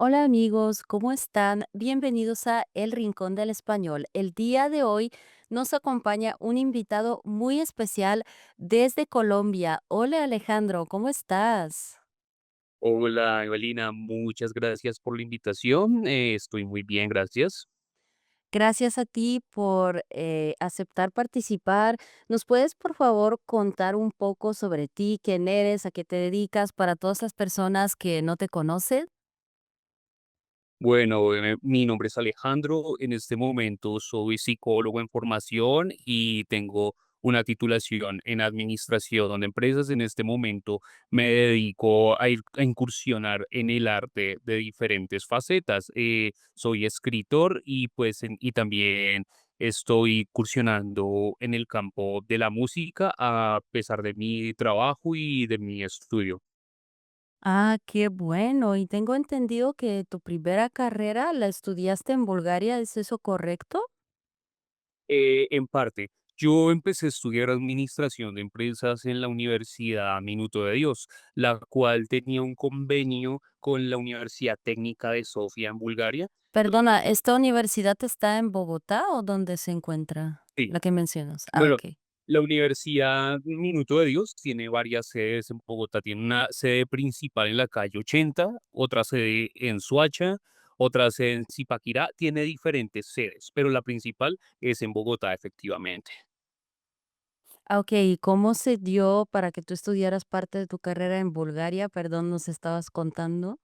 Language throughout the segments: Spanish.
Hola amigos, ¿cómo están? Bienvenidos a El Rincón del Español. El día de hoy nos acompaña un invitado muy especial desde Colombia. Hola Alejandro, ¿cómo estás? Hola, Evelina, muchas gracias por la invitación. Estoy muy bien, gracias. Gracias a ti por aceptar participar. ¿Nos puedes por favor contar un poco sobre ti, quién eres, a qué te dedicas para todas las personas que no te conocen? Bueno, mi nombre es Alejandro. En este momento soy psicólogo en formación y tengo una titulación en administración de empresas. En este momento me dedico a incursionar en el arte de diferentes facetas. Soy escritor y y también estoy incursionando en el campo de la música a pesar de mi trabajo y de mi estudio. Ah, qué bueno. Y tengo entendido que tu primera carrera la estudiaste en Bulgaria, ¿es eso correcto? En parte, yo empecé a estudiar administración de empresas en la Universidad Minuto de Dios, la cual tenía un convenio con la Universidad Técnica de Sofía en Bulgaria. Perdona, ¿esta universidad está en Bogotá o dónde se encuentra Sí, la que mencionas? Ah, bueno, ok. la Universidad Minuto de Dios tiene varias sedes en Bogotá. Tiene una sede principal en la calle 80, otra sede en Soacha, otra sede en Zipaquirá. Tiene diferentes sedes, pero la principal es en Bogotá, efectivamente. Ah, ok. ¿Y cómo se dio para que tú estudiaras parte de tu carrera en Bulgaria? Perdón, nos estabas contando.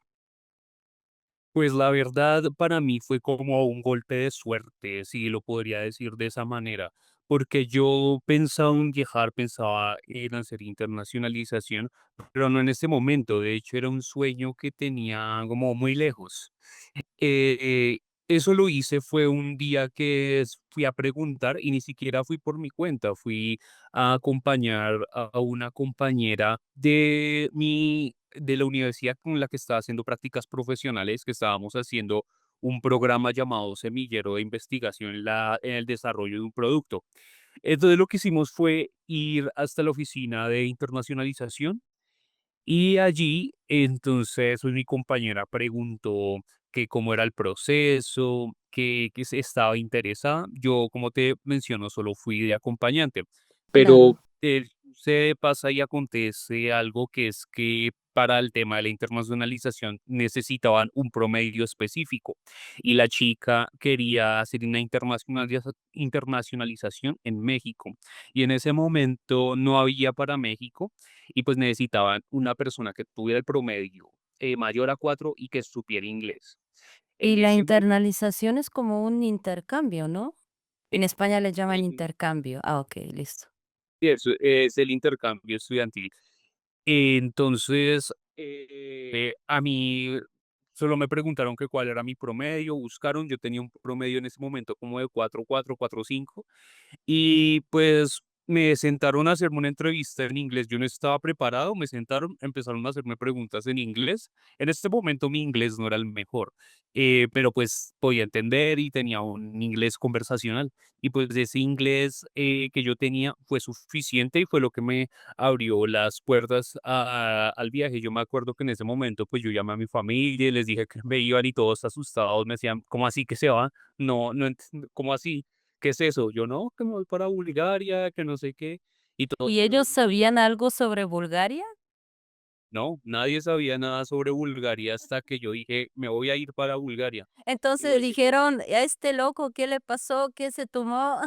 Pues la verdad, para mí fue como un golpe de suerte, si lo podría decir de esa manera, porque yo pensaba en viajar, pensaba en hacer internacionalización, pero no en este momento. De hecho, era un sueño que tenía como muy lejos. Eh, eh, Eso lo hice fue un día que fui a preguntar y ni siquiera fui por mi cuenta, fui a acompañar a una compañera de la universidad con la que estaba haciendo prácticas profesionales, que estábamos haciendo un programa llamado Semillero de Investigación en el desarrollo de un producto. Entonces lo que hicimos fue ir hasta la oficina de internacionalización y allí, entonces, pues, mi compañera preguntó que cómo era el proceso, que se estaba interesada. Yo, como te menciono, solo fui de acompañante, pero Claro. se pasa y acontece algo que es que para el tema de la internacionalización necesitaban un promedio específico y la chica quería hacer una internacionalización en México y en ese momento no había para México y pues necesitaban una persona que tuviera el promedio mayor a 4 y que supiera inglés. Y En la ese momento, internalización es como un intercambio, ¿no? En España le llaman sí, intercambio. Ah, ok, listo. eso es el intercambio estudiantil. Entonces, a mí solo me preguntaron que cuál era mi promedio, buscaron, yo tenía un promedio en ese momento como de 4.4, 4.5. Y pues me sentaron a hacerme una entrevista en inglés. Yo no estaba preparado, me sentaron, empezaron a hacerme preguntas en inglés. En este momento mi inglés no era el mejor, pero pues podía entender y tenía un inglés conversacional. Y pues ese inglés que yo tenía fue suficiente y fue lo que me abrió las puertas al viaje. Yo me acuerdo que en ese momento pues yo llamé a mi familia y les dije que me iban y todos asustados me decían, ¿cómo así que se va? No, no, ¿cómo así? ¿Qué es eso? Yo no, que me voy para Bulgaria, que no sé qué. Y todos, ¿Y ellos sabían algo sobre Bulgaria? no, nadie sabía nada sobre Bulgaria hasta que yo dije, me voy a ir para Bulgaria. Entonces Igual que yo, dijeron: "A este loco, ¿qué le pasó? ¿Qué se tomó?".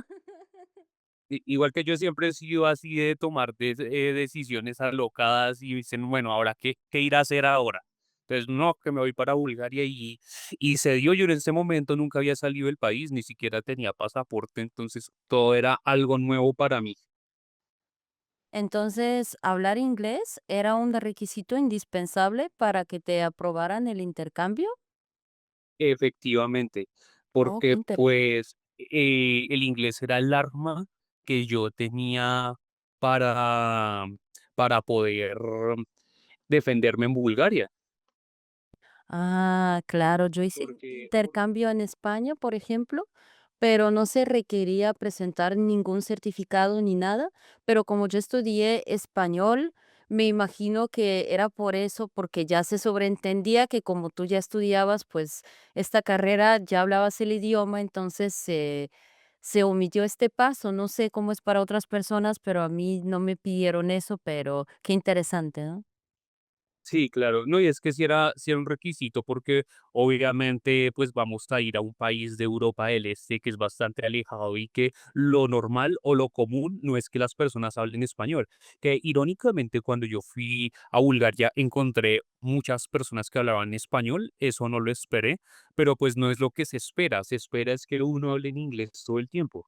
igual que yo siempre he sido así de tomar decisiones alocadas y dicen, bueno, ahora qué ir a hacer ahora. Entonces, no, que me voy para Bulgaria y se dio. Yo en ese momento nunca había salido del país, ni siquiera tenía pasaporte, entonces todo era algo nuevo para mí. Entonces, hablar inglés era un requisito indispensable para que te aprobaran el intercambio. Efectivamente, Oh, qué porque, inte pues, el inglés era el arma que yo tenía para poder defenderme en Bulgaria, Ah, claro, yo hice porque intercambio en España, por ejemplo, pero no se requería presentar ningún certificado ni nada, pero como yo estudié español, Me imagino que era por eso, porque ya se sobreentendía que como tú ya estudiabas, pues, esta carrera, ya hablabas el idioma, entonces se omitió este paso. No sé cómo es para otras personas, pero a mí no me pidieron eso, pero qué interesante, ¿no? Sí, claro. No, y es que sí era un requisito porque obviamente pues vamos a ir a un país de Europa del Este que es bastante alejado y que lo normal o lo común no es que las personas hablen español. Que irónicamente cuando yo fui a Bulgaria encontré muchas personas que hablaban español, eso no lo esperé, pero pues no es lo que se espera es que uno hable en inglés todo el tiempo.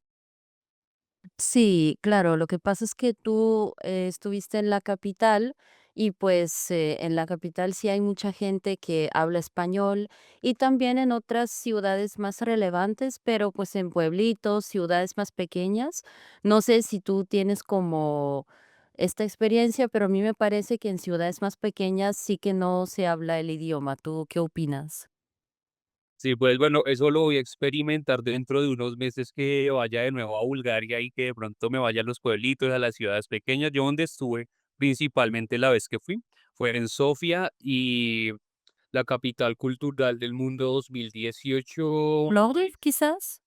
Sí, claro, lo que pasa es que tú estuviste en la capital y pues en la capital sí hay mucha gente que habla español y también en otras ciudades más relevantes, pero pues en pueblitos, ciudades más pequeñas. No sé si tú tienes como esta experiencia, pero a mí me parece que en ciudades más pequeñas sí que no se habla el idioma. ¿Tú qué opinas? Sí, pues bueno, eso lo voy a experimentar dentro de unos meses que vaya de nuevo a Bulgaria y que de pronto me vaya a los pueblitos, a las ciudades pequeñas. Yo donde estuve principalmente la vez que fui fue en Sofía y la capital cultural del mundo 2018. ¿Plovdiv quizás?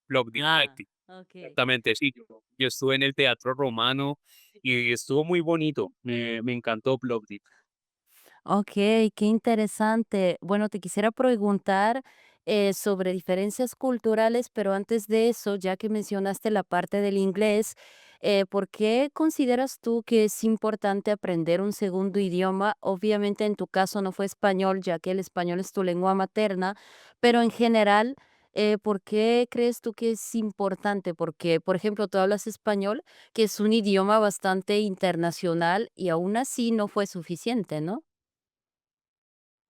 Plovdiv, Ah, ok. exactamente, sí. Yo estuve en el Teatro Romano y estuvo muy bonito. Me encantó Plovdiv. Okey, qué interesante. Bueno, te quisiera preguntar, sobre diferencias culturales, pero antes de eso, ya que mencionaste la parte del inglés, ¿por qué consideras tú que es importante aprender un segundo idioma? Obviamente, en tu caso no fue español, ya que el español es tu lengua materna, pero en general, ¿por qué crees tú que es importante? Porque, por ejemplo, tú hablas español, que es un idioma bastante internacional, y aún así no fue suficiente, ¿no?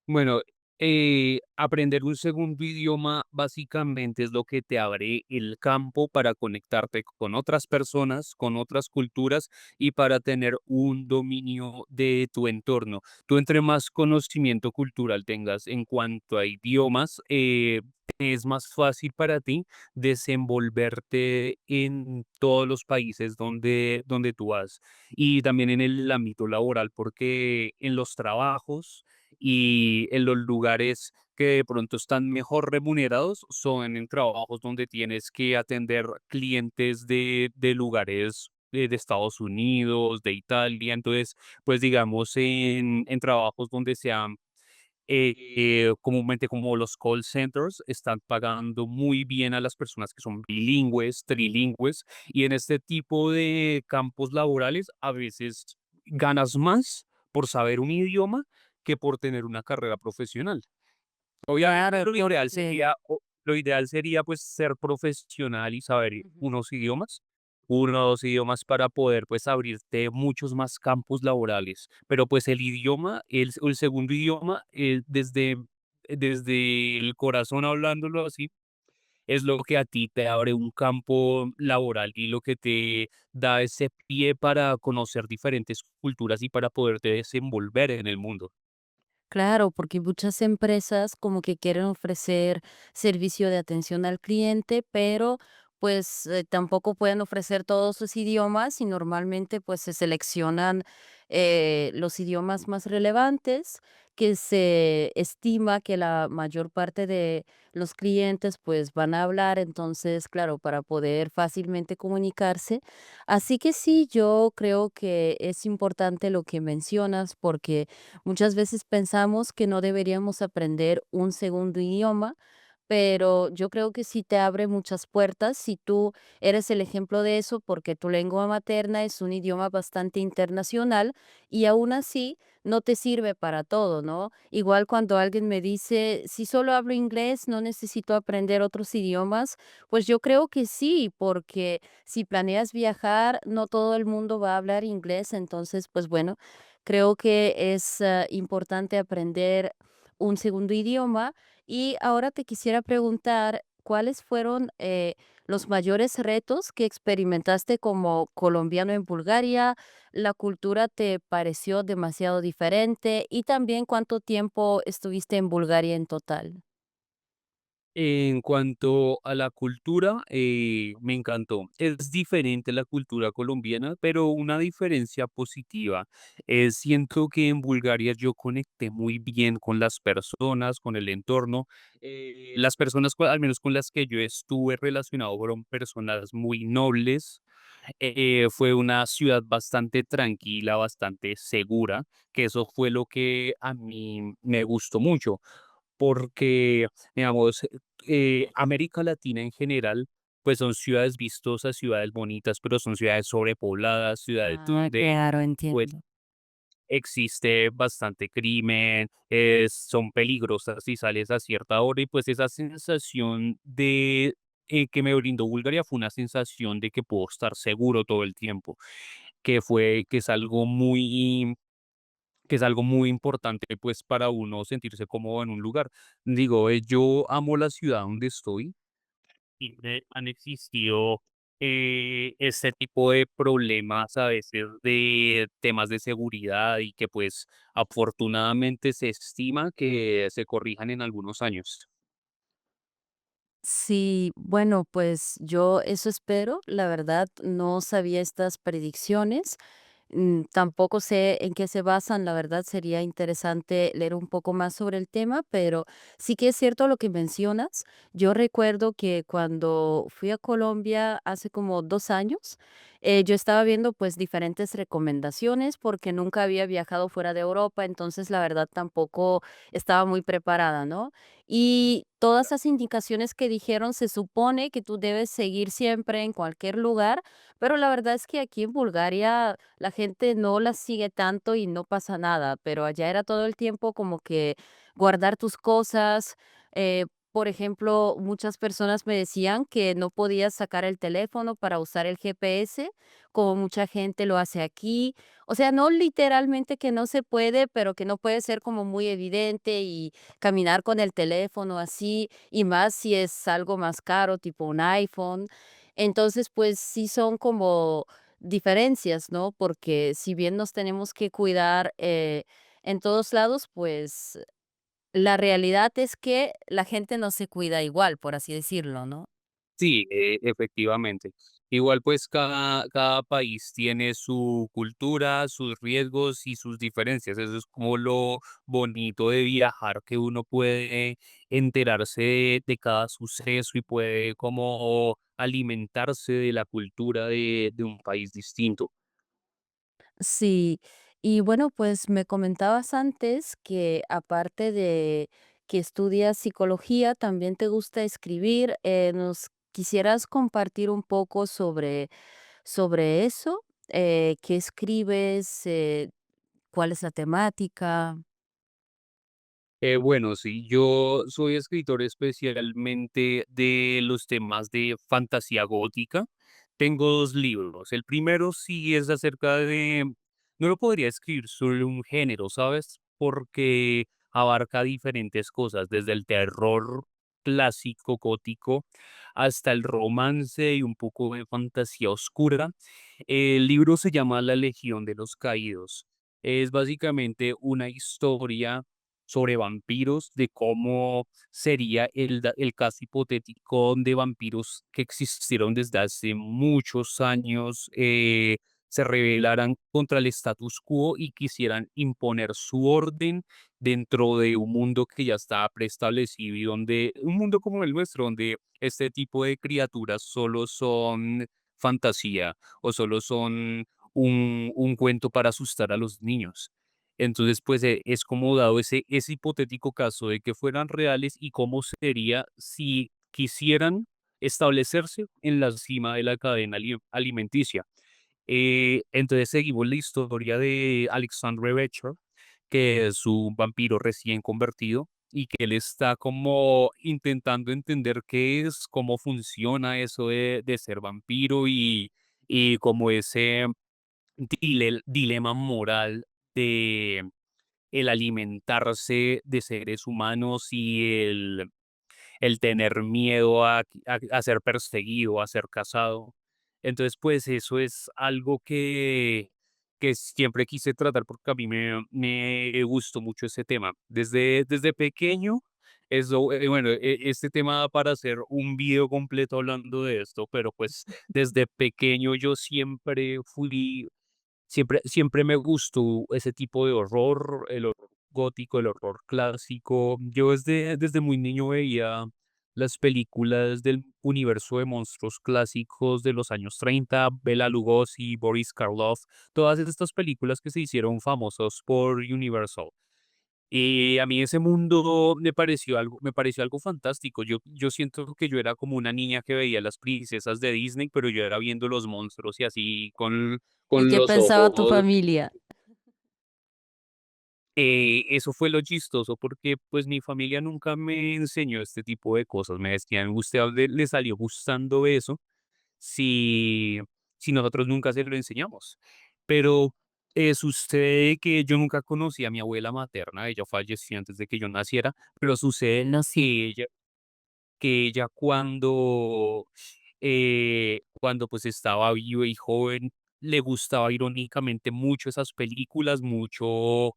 Bueno, aprender un segundo idioma básicamente es lo que te abre el campo para conectarte con otras personas, con otras culturas y para tener un dominio de tu entorno. Tú entre más conocimiento cultural tengas en cuanto a idiomas, es más fácil para ti desenvolverte en todos los países donde tú vas y también en el ámbito laboral, porque en los trabajos y en los lugares que de pronto están mejor remunerados son en trabajos donde tienes que atender clientes de lugares de Estados Unidos, de Italia. Entonces, pues digamos, en trabajos donde sean comúnmente como los call centers están pagando muy bien a las personas que son bilingües, trilingües, y en este tipo de campos laborales a veces ganas más por saber un idioma que por tener una carrera profesional. Obviamente Claro, sí. lo ideal sería pues ser profesional y saber Ujú. unos idiomas, 1 o 2 idiomas para poder pues abrirte muchos más campos laborales. Pero pues el idioma, el segundo idioma, desde el corazón hablándolo así, es lo que a ti te abre un campo laboral y lo que te da ese pie para conocer diferentes culturas y para poderte desenvolver en el mundo. Claro, porque muchas empresas como que quieren ofrecer servicio de atención al cliente, pero pues tampoco pueden ofrecer todos sus idiomas y normalmente pues se seleccionan los idiomas más relevantes que se estima que la mayor parte de los clientes pues van a hablar, entonces claro, para poder fácilmente comunicarse. Así que sí, yo creo que es importante lo que mencionas porque muchas veces pensamos que no deberíamos aprender un segundo idioma, pero yo creo que sí te abre muchas puertas si tú eres el ejemplo de eso, porque tu lengua materna es un idioma bastante internacional y aún así no te sirve para todo, ¿no? Igual cuando alguien me dice, si solo hablo inglés, no necesito aprender otros idiomas, pues yo creo que sí, porque si planeas viajar, no todo el mundo va a hablar inglés, entonces, pues bueno, creo que es importante aprender un segundo idioma. Y ahora te quisiera preguntar, ¿cuáles fueron los mayores retos que experimentaste como colombiano en Bulgaria? ¿La cultura te pareció demasiado diferente? Y también, ¿cuánto tiempo estuviste en Bulgaria en total? En cuanto a la cultura, me encantó. Es diferente la cultura colombiana, pero una diferencia positiva. Siento que en Bulgaria yo conecté muy bien con las personas, con el entorno. Las personas, al menos con las que yo estuve relacionado, fueron personas muy nobles. Fue una ciudad bastante tranquila, bastante segura, que eso fue lo que a mí me gustó mucho porque, digamos, América Latina en general, pues son ciudades vistosas, ciudades bonitas, pero son ciudades sobrepobladas, ciudades Ah, donde claro, pues entiendo. existe bastante crimen, son peligrosas si sales a cierta hora y pues esa sensación de que me brindó Bulgaria fue una sensación de que puedo estar seguro todo el tiempo, que es algo muy importante, pues, para uno sentirse cómodo en un lugar. Digo, yo amo la ciudad donde estoy y han existido este tipo de problemas a veces de temas de seguridad y que pues afortunadamente se estima que se corrijan en algunos años. Sí, bueno, pues yo eso espero. La verdad, no sabía estas predicciones. Tampoco sé en qué se basan, la verdad sería interesante leer un poco más sobre el tema, pero sí que es cierto lo que mencionas. Yo recuerdo que cuando fui a Colombia hace como 2 años, yo estaba viendo pues diferentes recomendaciones porque nunca había viajado fuera de Europa, entonces la verdad tampoco estaba muy preparada, ¿no? Y todas esas indicaciones que dijeron se supone que tú debes seguir siempre en cualquier lugar, pero la verdad es que aquí en Bulgaria la gente no las sigue tanto y no pasa nada, pero allá era todo el tiempo como que guardar tus cosas. Por ejemplo, muchas personas me decían que no podías sacar el teléfono para usar el GPS, como mucha gente lo hace aquí. O sea, no literalmente que no se puede, pero que no puede ser como muy evidente y caminar con el teléfono así, y más si es algo más caro, tipo un iPhone. Entonces, pues sí son como diferencias, ¿no? Porque si bien nos tenemos que cuidar en todos lados, pues la realidad es que la gente no se cuida igual, por así decirlo, ¿no? Sí, efectivamente. Igual pues cada país tiene su cultura, sus riesgos y sus diferencias. Eso es como lo bonito de viajar, que uno puede enterarse de cada suceso y puede como alimentarse de la cultura de un país distinto. Sí, y bueno, pues me comentabas antes que aparte de que estudias psicología, también te gusta escribir. ¿Nos quisieras compartir un poco sobre eso? ¿Qué escribes? ¿Cuál es la temática? Bueno, sí, yo soy escritor especialmente de los temas de fantasía gótica. Tengo 2 libros. El primero sí es acerca de, no lo podría escribir sobre un género, ¿sabes? Porque abarca diferentes cosas, desde el terror clásico gótico hasta el romance y un poco de fantasía oscura. El libro se llama La Legión de los Caídos. Es básicamente una historia sobre vampiros, de cómo sería el caso hipotético de vampiros que existieron desde hace muchos años, se rebelaran contra el status quo y quisieran imponer su orden dentro de un mundo que ya estaba preestablecido y donde, un mundo como el nuestro, donde este tipo de criaturas solo son fantasía o solo son un cuento para asustar a los niños. Entonces, pues, es como dado ese hipotético caso de que fueran reales y cómo sería si quisieran establecerse en la cima de la cadena alimenticia. Entonces seguimos la historia de Alexandre Becher, que es un vampiro recién convertido y que él está como intentando entender qué es, cómo funciona eso de ser vampiro y como ese dilema moral de el alimentarse de seres humanos y el tener miedo a ser perseguido, a ser cazado. Entonces, pues eso es algo que siempre quise tratar porque a mí me gustó mucho ese tema. Desde pequeño Eso, bueno, este tema da para hacer un video completo hablando de esto, pero pues desde pequeño yo siempre me gustó ese tipo de horror, el horror gótico, el horror clásico. Yo desde muy niño veía las películas del universo de monstruos clásicos de los años 30, Bela Lugosi, Boris Karloff, todas estas películas que se hicieron famosos por Universal. Y a mí ese mundo me pareció algo fantástico. Yo siento que yo era como una niña que veía las princesas de Disney, pero yo era viendo los monstruos y así ¿Y con qué los pensaba tu ojos. familia? Eso fue lo chistoso porque pues mi familia nunca me enseñó este tipo de cosas. Me decían, ¿usted a dónde le salió gustando eso si, si nosotros nunca se lo enseñamos? Pero sucede que yo nunca conocí a mi abuela materna, ella falleció antes de que yo naciera, pero sucede No, sí. que ella cuando pues estaba viva y joven, le gustaba irónicamente mucho esas películas, mucho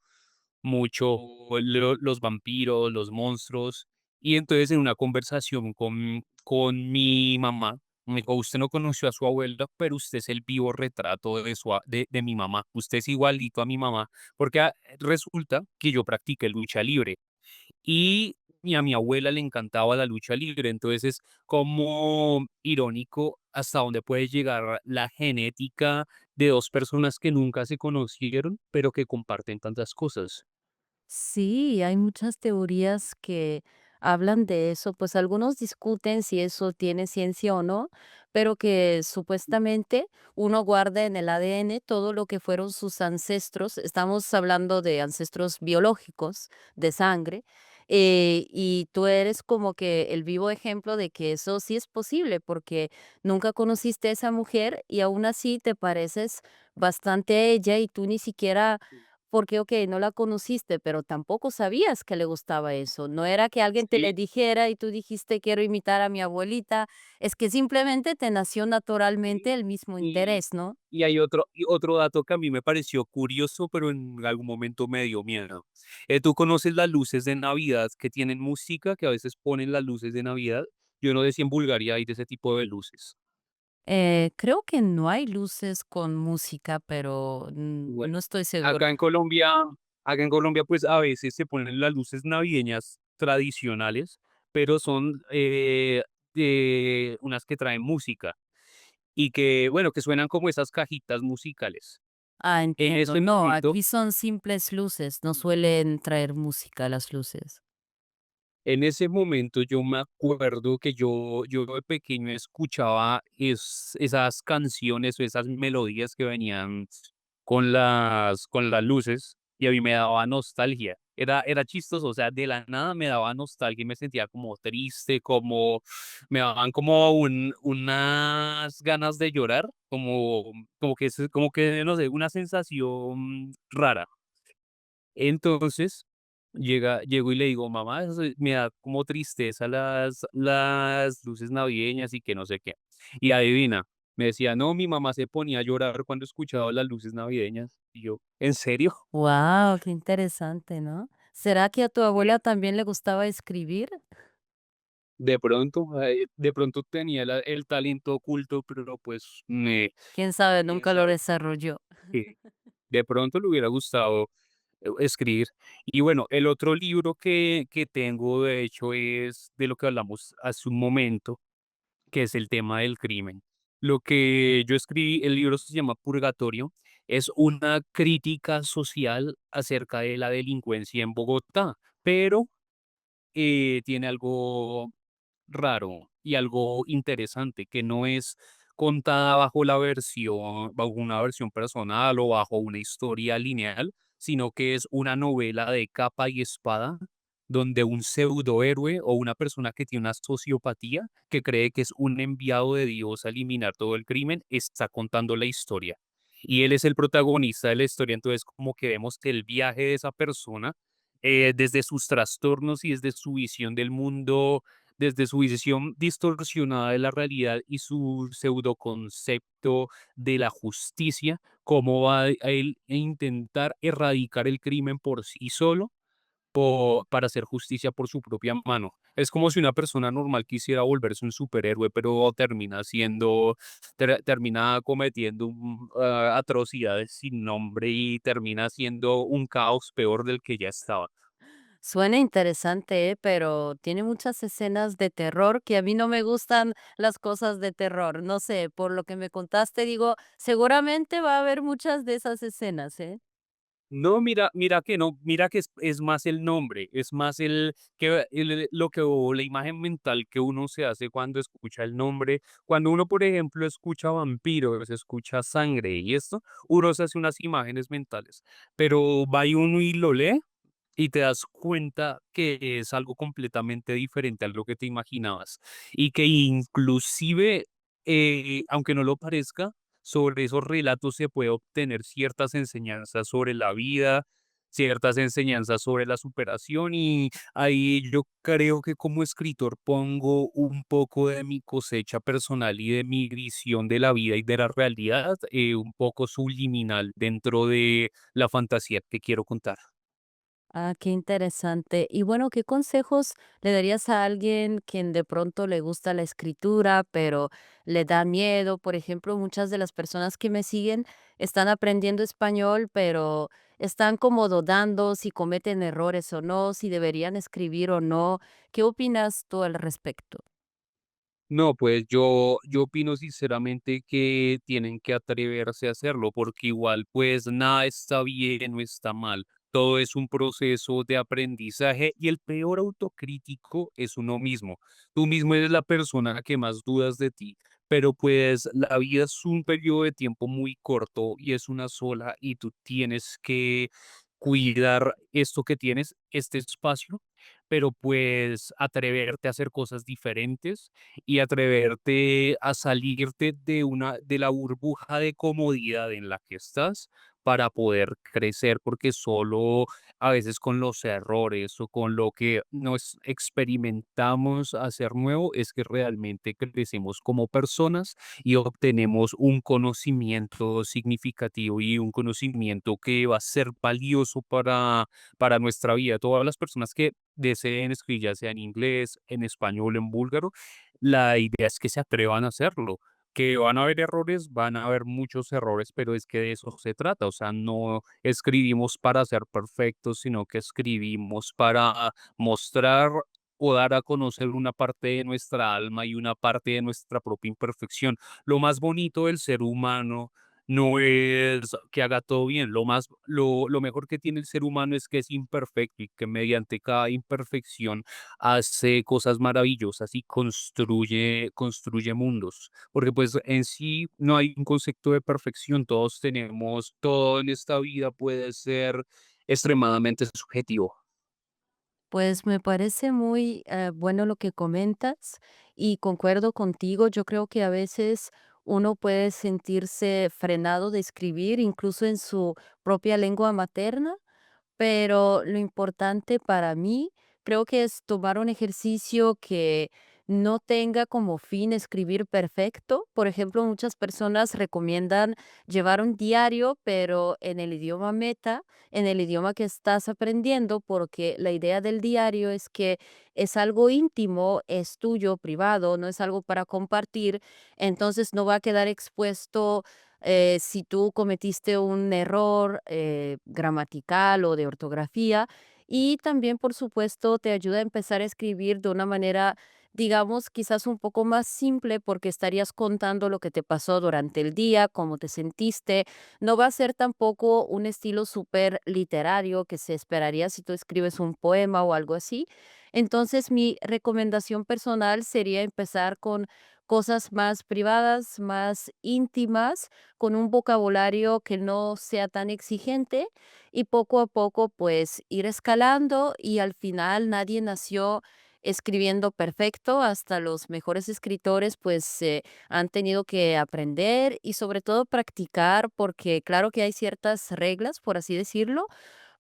los vampiros, los monstruos. Y entonces en una conversación con mi mamá, me dijo, usted no conoció a su abuela, pero usted es el vivo retrato de mi mamá. Usted es igualito a mi mamá, porque resulta que yo practiqué lucha libre. Y a mi abuela le encantaba la lucha libre, entonces es como irónico hasta dónde puede llegar la genética de 2 personas que nunca se conocieron, pero que comparten tantas cosas. Sí, hay muchas teorías que hablan de eso, pues algunos discuten si eso tiene ciencia o no, pero que supuestamente uno guarda en el ADN todo lo que fueron sus ancestros, estamos hablando de ancestros biológicos, de sangre, y tú eres como que el vivo ejemplo de que eso sí es posible, porque nunca conociste a esa mujer y aún así te pareces bastante a ella y tú ni siquiera porque, okey, no la conociste, pero tampoco sabías que le gustaba eso. No era que alguien te le Sí, dijera y tú dijiste: "Quiero imitar a mi abuelita". Es que simplemente te nació naturalmente sí, el mismo y interés, ¿no? y hay otro dato que a mí me pareció curioso, pero en algún momento me dio miedo. ¿Tú conoces las luces de Navidad que tienen música, que a veces ponen las luces de Navidad? Yo no sé si en Bulgaria hay de ese tipo de luces. Creo que no hay luces con música, pero, Bueno, no estoy segura. acá en Colombia acá en Colombia, pues, a veces se ponen las luces navideñas tradicionales, pero son, de unas que traen música y que, bueno, que suenan como esas cajitas musicales. Ah, En entiendo. ese No, momento aquí son simples luces, no suelen traer música las luces. En ese momento yo me acuerdo que yo de pequeño escuchaba esas canciones o esas melodías que venían con las luces y a mí me daba nostalgia. Era chistoso, o sea, de la nada me daba nostalgia y me sentía como triste, me daban como unas ganas de llorar, como que, no sé, una sensación rara. Entonces, llego y le digo: "Mamá, me da como tristeza las luces navideñas y que no sé qué". Y adivina, me decía: "No, mi mamá se ponía a llorar cuando escuchaba las luces navideñas". Y yo: "¿En serio?". Wow, qué interesante, ¿no? ¿Será que a tu Sí. abuela también le gustaba escribir? De pronto tenía el talento oculto, pero pues, Quién sabe, quién nunca lo sabe. desarrolló. Sí, de pronto le hubiera gustado escribir. Y bueno, el otro libro que tengo, de hecho, es de lo que hablamos hace un momento, que es el tema del crimen. Lo que yo escribí, el libro se llama Purgatorio, es una crítica social acerca de la delincuencia en Bogotá, pero tiene algo raro y algo interesante, que no es contada bajo una versión personal o bajo una historia lineal, sino que es una novela de capa y espada, donde un pseudohéroe o una persona que tiene una sociopatía, que cree que es un enviado de Dios a eliminar todo el crimen, está contando la historia. Y él es el protagonista de la historia, entonces como que vemos que el viaje de esa persona, desde sus trastornos y desde su visión del mundo, desde su visión distorsionada de la realidad y su pseudoconcepto de la justicia, cómo va a él a intentar erradicar el crimen por sí solo, para hacer justicia por su propia mano. Es como si una persona normal quisiera volverse un superhéroe, pero termina cometiendo atrocidades sin nombre y termina siendo un caos peor del que ya estaba. Suena interesante, pero tiene muchas escenas de terror que a mí no me gustan las cosas de terror. No sé, por lo que me contaste, digo, seguramente va a haber muchas de esas escenas, ¿eh? No, mira que no, mira que es más el nombre, es más lo que o la imagen mental que uno se hace cuando escucha el nombre. Cuando uno, por ejemplo, escucha vampiros, escucha sangre y esto, uno se hace unas imágenes mentales, pero va y uno y lo lee y te das cuenta que es algo completamente diferente a lo que te imaginabas y que inclusive, aunque no lo parezca, sobre esos relatos se puede obtener ciertas enseñanzas sobre la vida, ciertas enseñanzas sobre la superación y ahí yo creo que como escritor pongo un poco de mi cosecha personal y de mi visión de la vida y de la realidad, un poco subliminal dentro de la fantasía que quiero contar. Ah, qué interesante. Y bueno, ¿qué consejos le darías a alguien quien de pronto le gusta la escritura, pero le da miedo? Por ejemplo, muchas de las personas que me siguen están aprendiendo español, pero están como dudando si cometen errores o no, si deberían escribir o no. ¿Qué opinas tú al respecto? No, pues yo opino sinceramente que tienen que atreverse a hacerlo, porque igual pues nada está bien o está mal. Todo es un proceso de aprendizaje y el peor autocrítico es uno mismo. Tú mismo eres la persona que más dudas de ti, pero pues la vida es un periodo de tiempo muy corto y es una sola y tú tienes que cuidar esto que tienes, este espacio, pero pues atreverte a hacer cosas diferentes y atreverte a salirte de la burbuja de comodidad en la que estás para poder crecer, porque solo a veces con los errores o con lo que nos experimentamos hacer nuevo es que realmente crecemos como personas y obtenemos un conocimiento significativo y un conocimiento que va a ser valioso para nuestra vida. Todas las personas que deseen escribir, ya sea en inglés, en español, en búlgaro, la idea es que se atrevan a hacerlo. Que van a haber errores, van a haber muchos errores, pero es que de eso se trata. O sea, no escribimos para ser perfectos, sino que escribimos para mostrar o dar a conocer una parte de nuestra alma y una parte de nuestra propia imperfección. Lo más bonito del ser humano no es que haga todo bien. Lo mejor que tiene el ser humano es que es imperfecto y que mediante cada imperfección hace cosas maravillosas y construye mundos, porque pues en sí no hay un concepto de perfección, todo en esta vida puede ser extremadamente subjetivo. Pues me parece muy bueno lo que comentas y concuerdo contigo. Yo creo que a veces uno puede sentirse frenado de escribir, incluso en su propia lengua materna, pero lo importante para mí creo que es tomar un ejercicio que no tenga como fin escribir perfecto. Por ejemplo, muchas personas recomiendan llevar un diario, pero en el idioma meta, en el idioma que estás aprendiendo, porque la idea del diario es que es algo íntimo, es tuyo, privado, no es algo para compartir, entonces no va a quedar expuesto si tú cometiste un error gramatical o de ortografía. Y también, por supuesto, te ayuda a empezar a escribir de una manera, digamos, quizás un poco más simple porque estarías contando lo que te pasó durante el día, cómo te sentiste. No va a ser tampoco un estilo súper literario que se esperaría si tú escribes un poema o algo así. Entonces, mi recomendación personal sería empezar con cosas más privadas, más íntimas, con un vocabulario que no sea tan exigente y poco a poco pues ir escalando y al final nadie nació escribiendo perfecto, hasta los mejores escritores pues han tenido que aprender y sobre todo practicar porque claro que hay ciertas reglas, por así decirlo,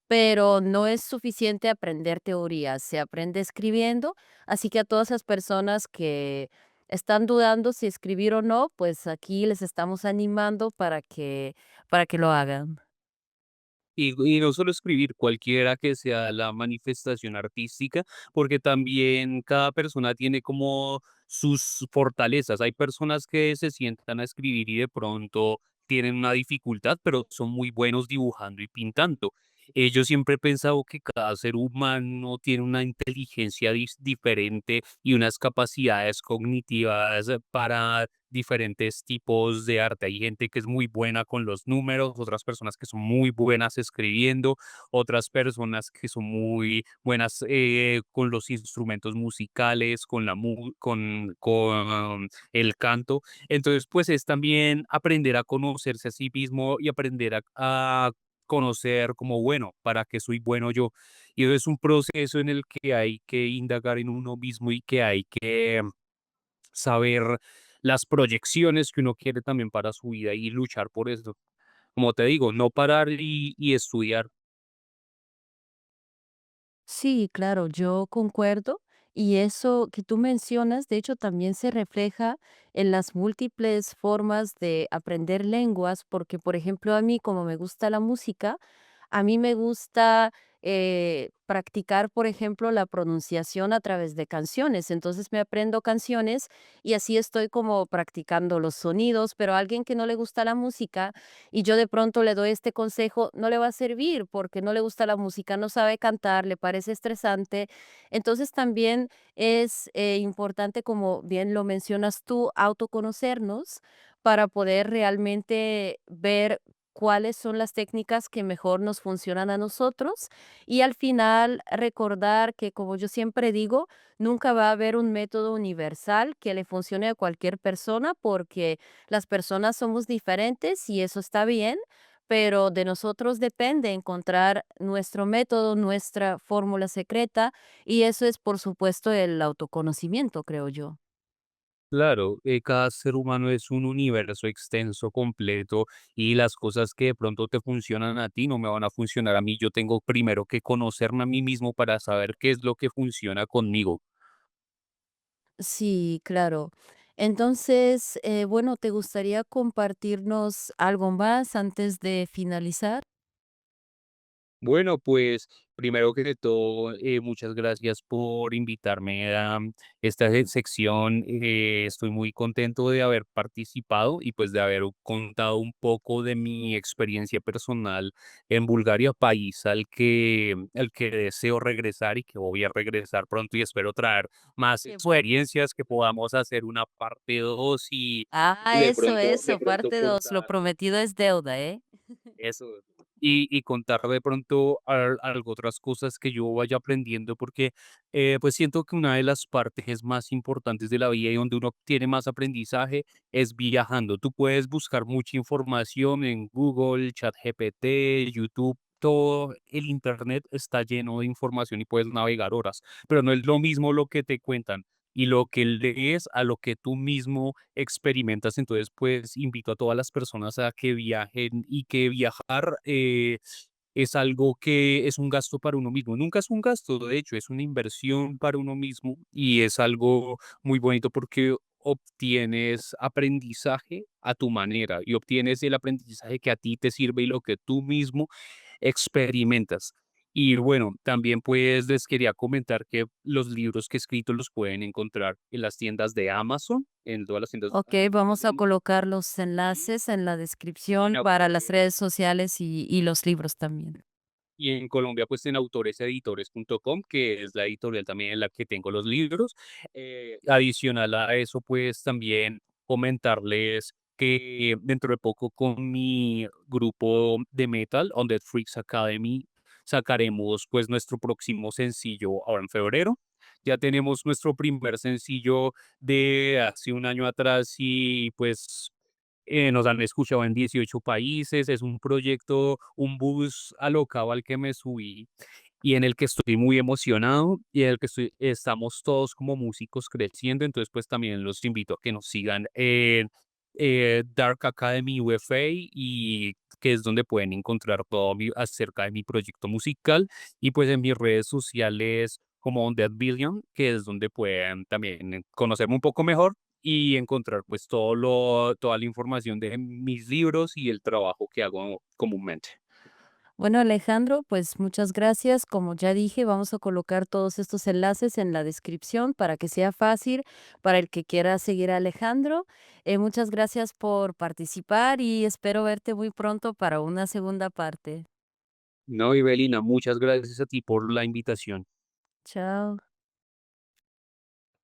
pero no es suficiente aprender teorías, se aprende escribiendo, así que a todas las personas que están dudando si escribir o no, pues aquí les estamos animando para que lo hagan. Y no solo escribir, cualquiera que sea la manifestación artística, porque también cada persona tiene como sus fortalezas. Hay personas que se sientan a escribir y de pronto tienen una dificultad, pero son muy buenos dibujando y pintando. Yo siempre he pensado que cada ser humano tiene una inteligencia diferente y unas capacidades cognitivas para diferentes tipos de arte. Hay gente que es muy buena con los números, otras personas que son muy buenas escribiendo, otras personas que son muy buenas con los instrumentos musicales, con con el canto. Entonces, pues es también aprender a conocerse a sí mismo y aprender a conocer como, bueno, para qué soy bueno yo. Y eso es un proceso en el que hay que indagar en uno mismo y que hay que saber las proyecciones que uno quiere también para su vida y luchar por eso. Como te digo, no parar y estudiar. Sí, claro, yo concuerdo. Y eso que tú mencionas, de hecho, también se refleja en las múltiples formas de aprender lenguas, porque, por ejemplo, a mí, como me gusta la música, a mí me gusta practicar, por ejemplo, la pronunciación a través de canciones. Entonces me aprendo canciones y así estoy como practicando los sonidos, pero a alguien que no le gusta la música y yo de pronto le doy este consejo, no le va a servir porque no le gusta la música, no sabe cantar, le parece estresante. Entonces también es importante, como bien lo mencionas tú, autoconocernos para poder realmente ver cuáles son las técnicas que mejor nos funcionan a nosotros y al final recordar que, como yo siempre digo, nunca va a haber un método universal que le funcione a cualquier persona porque las personas somos diferentes y eso está bien, pero de nosotros depende encontrar nuestro método, nuestra fórmula secreta, y eso es, por supuesto, el autoconocimiento, creo yo. Claro, cada ser humano es un universo extenso, completo, y las cosas que de pronto te funcionan a ti no me van a funcionar a mí. Yo tengo primero que conocerme a mí mismo para saber qué es lo que funciona conmigo. Sí, claro. Entonces, bueno, ¿te gustaría compartirnos algo más antes de finalizar? Bueno, pues primero que todo, muchas gracias por invitarme a esta sección. Estoy muy contento de haber participado y pues de haber contado un poco de mi experiencia personal en Bulgaria, país al que deseo regresar y que voy a regresar pronto y espero traer más Qué bueno. experiencias que podamos hacer una parte 2 y Ah, eso, de pronto parte 2. Lo contar. prometido es deuda, ¿eh? Eso. Y contar de pronto algo, otras cosas que yo vaya aprendiendo, porque pues siento que una de las partes más importantes de la vida y donde uno tiene más aprendizaje es viajando. Tú puedes buscar mucha información en Google, ChatGPT, YouTube. Todo el internet está lleno de información y puedes navegar horas, pero no es lo mismo lo que te cuentan y lo que lees a lo que tú mismo experimentas. Entonces, pues invito a todas las personas a que viajen y que viajar es algo que es un gasto para uno mismo. Nunca es un gasto, de hecho, es una inversión para uno mismo y es algo muy bonito porque obtienes aprendizaje a tu manera y obtienes el aprendizaje que a ti te sirve y lo que tú mismo experimentas. Y bueno, también pues les quería comentar que los libros que he escrito los pueden encontrar en las tiendas de Amazon, en todas las tiendas de Ok, Amazon en vamos a Colombia colocar los y, enlaces en la y en descripción para las autores. redes sociales y los libros también. Y en Colombia, pues en autoreseditores.com, que es la editorial también en la que tengo los libros. Adicional a eso, pues también comentarles que dentro de poco con mi grupo de metal, On The Freaks Academy, sacaremos pues nuestro próximo sencillo ahora en febrero. Ya tenemos nuestro primer sencillo de hace un año atrás y pues nos han escuchado en 18 países, es un proyecto, un bus alocado al que me subí y en el que estoy muy emocionado y en el que estamos todos como músicos creciendo, entonces pues también los invito a que nos sigan en Dark Academy UFA y que es donde pueden encontrar todo acerca de mi proyecto musical y pues en mis redes sociales como On That Billion, que es donde pueden también conocerme un poco mejor y encontrar pues toda la información de mis libros y el trabajo que hago comúnmente. Bueno, Alejandro, pues muchas gracias. Como ya dije, vamos a colocar todos estos enlaces en la descripción para que sea fácil para el que quiera seguir a Alejandro. Muchas gracias por participar y espero verte muy pronto para una segunda parte. No, Ibelina, muchas gracias a ti por la invitación. Chao.